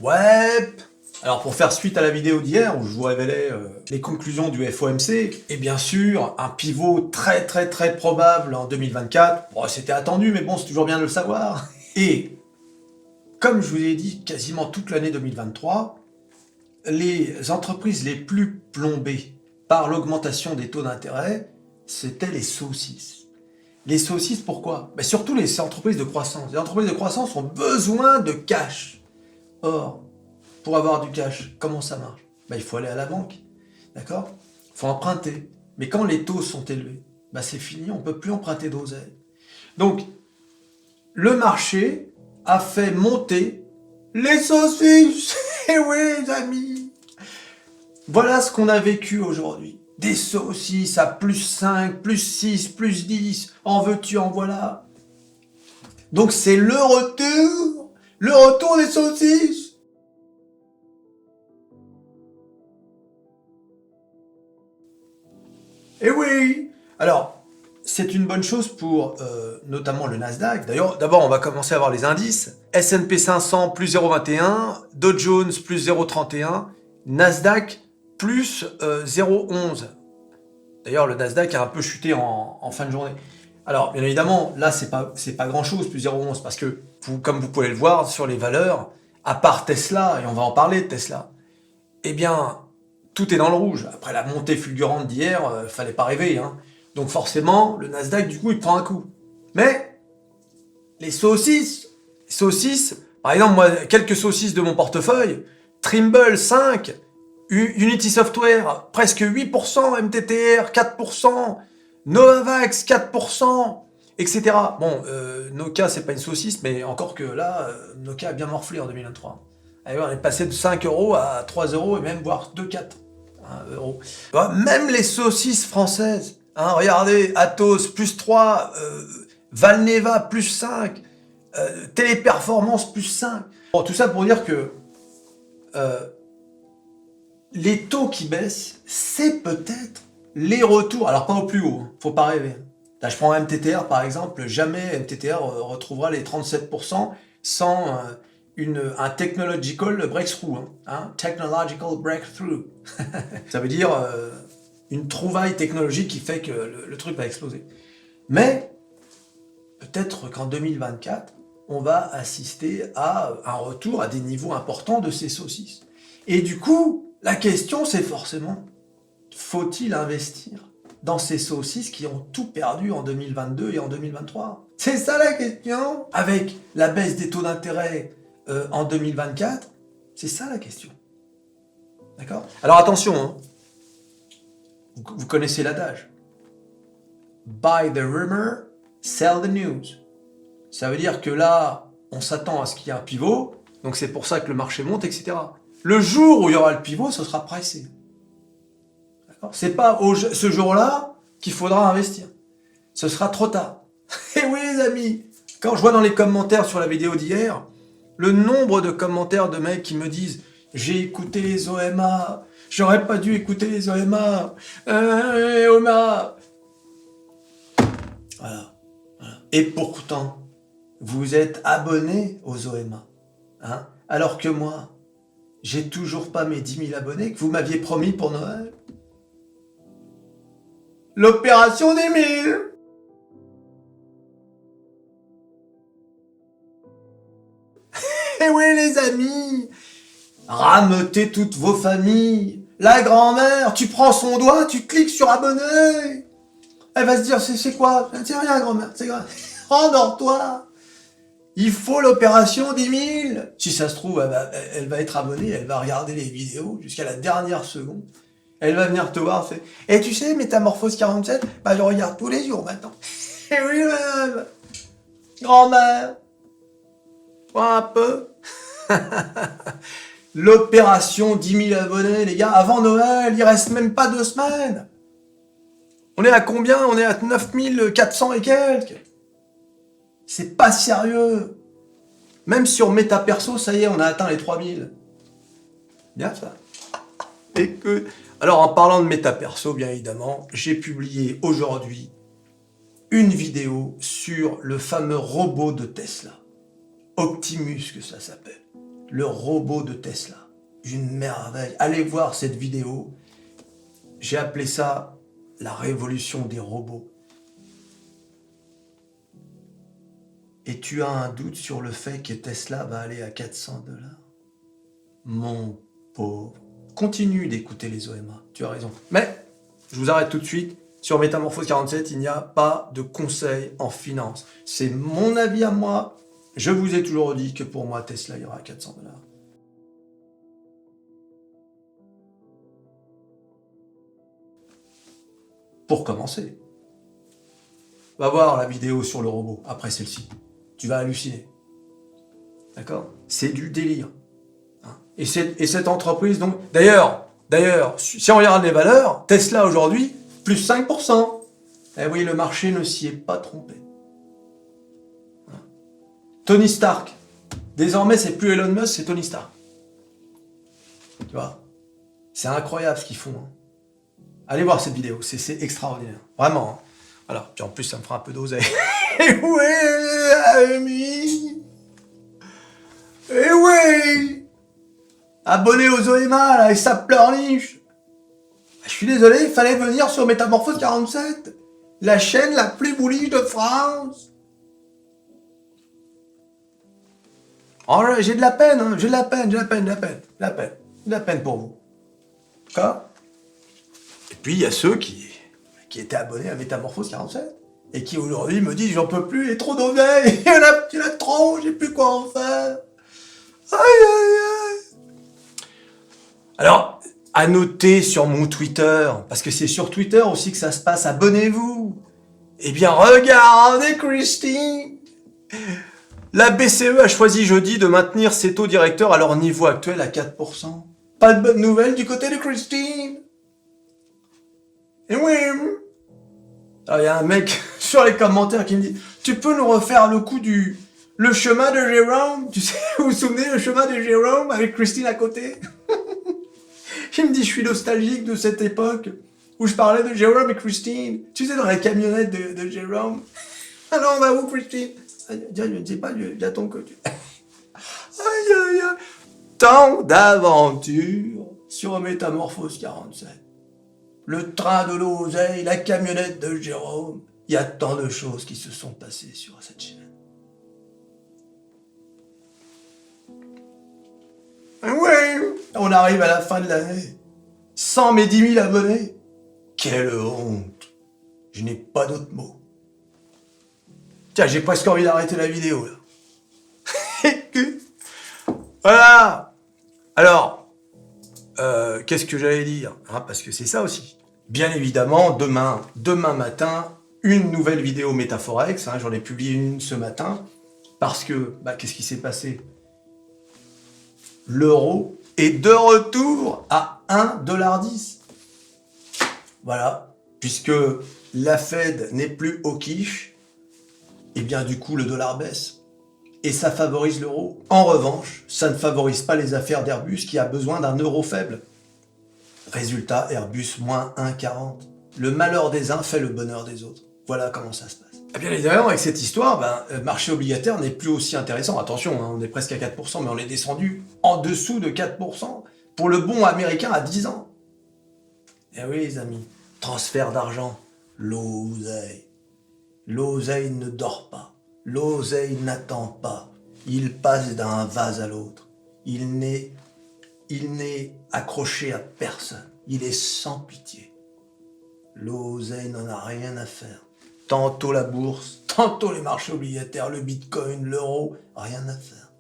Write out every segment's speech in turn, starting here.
Ouais. Alors pour faire suite à la vidéo d'hier où je vous révélais les conclusions du FOMC, et bien sûr un pivot très probable en 2024, bon c'était attendu mais bon c'est toujours bien de le savoir. Et comme je vous ai dit quasiment toute l'année 2023, les entreprises les plus plombées par l'augmentation des taux d'intérêt, c'était les saucisses. Les saucisses pourquoi? Surtout les entreprises de croissance. Les entreprises de croissance ont besoin de cash. Or, pour avoir du cash, comment ça marche? Il faut aller à la banque, d'accord? Il faut emprunter. Mais quand les taux sont élevés, c'est fini, on ne peut plus emprunter d'oseille. Donc, le marché a fait monter les saucisses. Eh oui, les amis! Voilà ce qu'on a vécu aujourd'hui. Des saucisses à plus 5, plus 6, plus 10, en veux-tu, en voilà. Donc c'est le retour des saucisses. Eh oui! Alors, c'est une bonne chose pour notamment le Nasdaq. D'ailleurs, d'abord, on va commencer à voir les indices. S&P 500 plus 0,21, Dow Jones plus 0,31, Nasdaq plus 0,11. D'ailleurs, le Nasdaq a un peu chuté en fin de journée. Alors, bien évidemment, là, c'est pas grand-chose, plus 0,11, parce que, comme vous pouvez le voir sur les valeurs, à part Tesla, et on va en parler de Tesla, eh bien, tout est dans le rouge. Après la montée fulgurante d'hier, fallait pas rêver, hein. Donc forcément, le Nasdaq, du coup, il prend un coup. Mais, les saucisses, par exemple, moi, quelques saucisses de mon portefeuille, Trimble 5, Unity Software, presque 8%, MTTR, 4%, Novavax, 4%, etc. Bon, Nokia, c'est pas une saucisse, mais encore que là, Nokia a bien morflé en 2023. Allez, on est passé de 5 euros à 3 euros et même voire 2,4 euros. Même les saucisses françaises, hein, regardez, Atos, plus 3, Valneva, plus 5, Téléperformance, plus 5. Bon, tout ça pour dire que les taux qui baissent, c'est peut-être les retours. Alors pas au plus haut, hein, faut pas rêver. Là, je prends MTTR par exemple, jamais MTTR retrouvera les 37% sans un technological breakthrough. Technological breakthrough. Ça veut dire une trouvaille technologique qui fait que le truc va exploser. Mais peut-être qu'en 2024, on va assister à un retour à des niveaux importants de ces saucisses. Et du coup, la question c'est forcément, faut-il investir dans ces saucisses qui ont tout perdu en 2022 et en 2023? C'est ça la question. Avec la baisse des taux d'intérêt en 2024, c'est ça la question. D'accord? Alors attention, hein. Vous connaissez l'adage. Buy the rumor, sell the news. Ça veut dire que là, on s'attend à ce qu'il y ait un pivot, donc c'est pour ça que le marché monte, etc. Le jour où il y aura le pivot, ce sera pricé. C'est pas ce jour-là qu'il faudra investir. Ce sera trop tard. Et oui les amis, quand je vois dans les commentaires sur la vidéo d'hier, le nombre de commentaires de mecs qui me disent « J'ai écouté les OMA, j'aurais pas dû écouter les OMA, OMA !» Voilà. Et pourtant, vous êtes abonné aux OMA. Hein, alors que moi, j'ai toujours pas mes 10 000 abonnés que vous m'aviez promis pour Noël. L'opération des 1000. Eh oui les amis, rameutez toutes vos familles. La grand-mère, tu prends son doigt, tu cliques sur abonner. Elle va se dire, c'est quoi? C'est rien grand-mère, c'est grave. Endors-toi. Il faut l'opération 10 000. Si ça se trouve, elle va être abonnée, elle va regarder les vidéos jusqu'à la dernière seconde. Elle va venir te voir, fait « Et tu sais, Métamorphose 47, je regarde tous les jours maintenant. » Eh oui, madame. Grand-mère. Un peu. L'opération 10 000 abonnés, les gars, avant Noël, il reste même pas 2 semaines. On est à combien? On est à 9 400 et quelques. C'est pas sérieux. Même sur Métaperso, ça y est, on a atteint les 3000. Bien ça. Écoute. Alors, en parlant de Métaperso, bien évidemment, j'ai publié aujourd'hui une vidéo sur le fameux robot de Tesla. Optimus, que ça s'appelle. le robot de Tesla. Une merveille. Allez voir cette vidéo. J'ai appelé ça la révolution des robots. Et tu as un doute sur le fait que Tesla va aller à 400 $? Mon pauvre. Continue d'écouter les OMA, tu as raison. Mais, je vous arrête tout de suite. Sur Métamorphose 47, il n'y a pas de conseil en finance. C'est mon avis à moi. Je vous ai toujours dit que pour moi, Tesla ira à 400 $. Pour commencer, va voir la vidéo sur le robot, après celle-ci. Tu vas halluciner. D'accord? C'est du délire. Hein? Et cette entreprise, donc... D'ailleurs, si on regarde les valeurs, Tesla aujourd'hui, plus 5%. Eh oui, le marché ne s'y est pas trompé. Hein? Tony Stark. Désormais, c'est plus Elon Musk, c'est Tony Stark. Tu vois? C'est incroyable ce qu'ils font. Hein? Allez voir cette vidéo, c'est extraordinaire. Vraiment. Hein. Voilà. Puis en plus, ça me fera un peu d'oseille. Eh oui, ami. Eh oui. Abonnez aux OMA, là, et ça pleurniche. Je suis désolé, il fallait venir sur Métamorphose 47. La chaîne la plus bullish de France. Oh, j'ai de la peine, hein. J'ai de la peine pour vous. D'accord? Et puis, il y a ceux qui étaient abonnés à Métamorphose 47 et qui aujourd'hui me disent j'en peux plus, il y a trop d'oseille, il y en a trop, j'ai plus quoi en faire. Aïe, aïe, aïe. Alors, à noter sur mon Twitter, parce que c'est sur Twitter aussi que ça se passe, abonnez-vous. Eh bien, regardez Christine. La BCE a choisi jeudi de maintenir ses taux directeurs à leur niveau actuel à 4%. Pas de bonne nouvelle du côté de Christine. Et oui. Alors, il y a un mec sur les commentaires qui me dit « Tu peux nous refaire le chemin de Jérôme ?» Tu sais, vous vous souvenez, le chemin de Jérôme avec Christine à côté? Il me dit « Je suis nostalgique de cette époque où je parlais de Jérôme et Christine. Tu sais, dans la camionnette de Jérôme. Alors, on va où, Christine? Je ne sais pas, j'attends que tu... » Aïe, aïe, aïe. Tant d'aventures sur Métamorphose 47. Le train de l'oseille, la camionnette de Jérôme. Il y a tant de choses qui se sont passées sur cette chaîne. Oui, on arrive à la fin de l'année. 100 mais 10 000 abonnés. Quelle honte. Je n'ai pas d'autres mots. Tiens, j'ai presque envie d'arrêter la vidéo, là. Voilà. Alors, qu'est-ce que j'allais dire, hein, parce que c'est ça aussi. Bien évidemment, demain matin, une nouvelle vidéo Métaforex. Hein, j'en ai publié une ce matin. Parce que, qu'est-ce qui s'est passé? L'euro est de retour à 1,10 $. Voilà. Puisque la Fed n'est plus au quiche, et bien du coup, le dollar baisse. Et ça favorise l'euro. En revanche, ça ne favorise pas les affaires d'Airbus qui a besoin d'un euro faible. Résultat, Airbus moins 1,40. Le malheur des uns fait le bonheur des autres. Voilà comment ça se passe. Et bien évidemment, avec cette histoire, le marché obligataire n'est plus aussi intéressant. Attention, hein, on est presque à 4%, mais on est descendu en dessous de 4% pour le bond américain à 10 ans. Eh oui, les amis, transfert d'argent, l'oseille. L'oseille ne dort pas. L'oseille n'attend pas. Il passe d'un vase à l'autre. Il n'est accroché à personne. Il est sans pitié. L'oseille n'en a rien à faire. Tantôt la bourse, tantôt les marchés obligataires, le bitcoin, l'euro, rien à faire.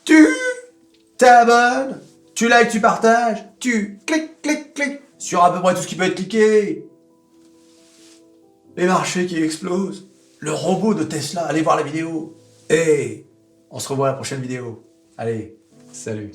Tu t'abonnes, tu likes, tu partages, tu cliques sur à peu près tout ce qui peut être cliqué. Les marchés qui explosent. Le robot de Tesla, allez voir la vidéo. Et on se revoit à la prochaine vidéo. Allez, salut.